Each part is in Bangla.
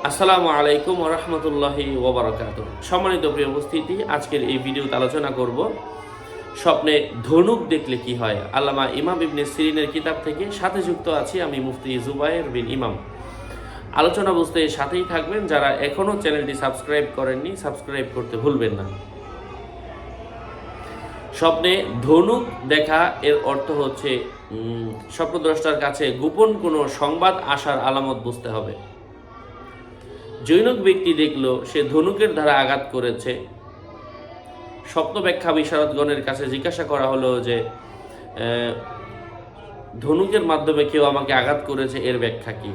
আসসালামু আলাইকুম ওয়া রাহমাতুল্লাহি ওয়া বারাকাতুহু। সম্মানিত প্রিয় উপস্থিতি, আজকের এই ভিডিওতে আলোচনা করব স্বপ্নে ধনুক দেখলে কি হয়। আল্লামা ইমাম ইবনে সিরিনের কিতাব থেকে। সাথে যুক্ত আছি আমি মুফতি জুবায়ের বিন ইমাম। আলোচনা বুঝতে সাথেই থাকবেন। যারা এখনও চ্যানেলটি সাবস্ক্রাইব করেননি, সাবস্ক্রাইব করতে ভুলবেন না। স্বপ্নে ধনুক দেখা এর অর্থ হচ্ছে স্বপ্নদ্রষ্টার কাছে গোপন কোনো সংবাদ আসার আলামত বুঝতে হবে। জৈনক ব্যক্তি দেখল সে ধনুকের দ্বারা আঘাত করেছে। স্বপ্ন ব্যাখ্যা বিশারদগণের কাছে জিজ্ঞাসা করা হলো যে ধনুকের মাধ্যমে কেউ আমাকে আঘাত করেছে, এর ব্যাখ্যা কি?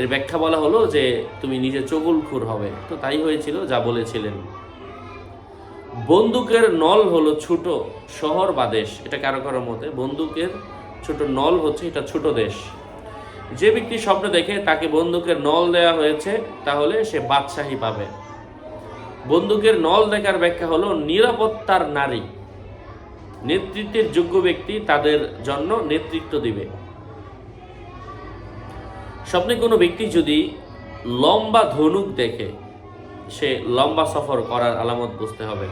এর ব্যাখ্যা বলা হলো যে তুমি নিজে চগুলখুর হবে। তো তাই হয়েছিল যা বলেছিলেন। বন্দুকের নল হলো ছোট শহর বা দেশ। এটা কারো কারো মতে বন্দুকের ছোট নল হচ্ছে এটা ছোট দেশ। যে ব্যক্তি স্বপ্নে দেখে তাকে বন্দুকের নল দেওয়া হয়েছে, তাহলে সে বাদশাহী পাবে। বন্দুকের নল দেখার ব্যাখ্যা হলো নিরাপত্তার নারী, নেতৃত্বের যোগ্য ব্যক্তি তাদের জন্য নেতৃত্ব দিবে। স্বপ্নে কোনো ব্যক্তি যদি লম্বা ধনুক দেখে, সে লম্বা সফর করার আলামত বুঝতে হবে।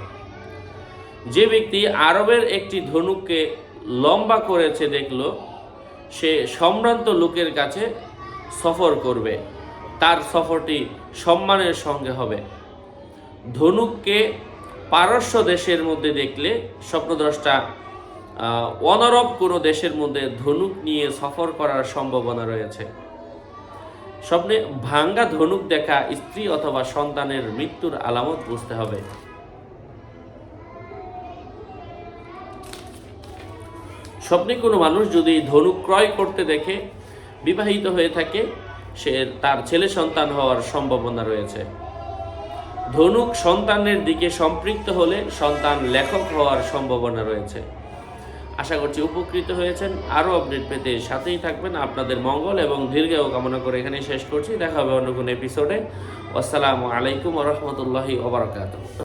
যে ব্যক্তি আরবের একটি ধনুককে লম্বা করেছে দেখলো, সে সম্ভ্রান্ত লোকের কাছে সফর করবে, তার সফরটি সম্মানের সঙ্গে হবে। ধনুককে পারস্য দেশের মধ্যে দেখলে স্বপ্নদ্রষ্টা অনারব কোনো দেশের মধ্যে ধনুক নিয়ে সফর করার সম্ভাবনা রয়েছে। স্বপ্নে ভাঙ্গা ধনুক দেখা স্ত্রী অথবা সন্তানের মৃত্যুর আলামত বুঝতে হবে। স্বপ্নে কোনো মানুষ যদি ধনুক ক্রয় করতে দেখে, বিবাহিত হয়ে থাকে, তার ছেলে সন্তান হওয়ার সম্ভাবনা রয়েছে। ধনুক সন্তানের দিকে সম্পৃক্ত হলে সন্তান লেখক হওয়ার সম্ভাবনা রয়েছে। আশা করছি উপকৃত হয়েছেন। আরও আপডেট পেতে সাথেই থাকবেন। আপনাদের মঙ্গল এবং দীর্ঘায়ু কামনা করে এখানে শেষ করছি। দেখা হবে অন্য কোনো এপিসোডে। আসসালামু আলাইকুম ওয়া রাহমাতুল্লাহি ওয়া বারাকাতুহু।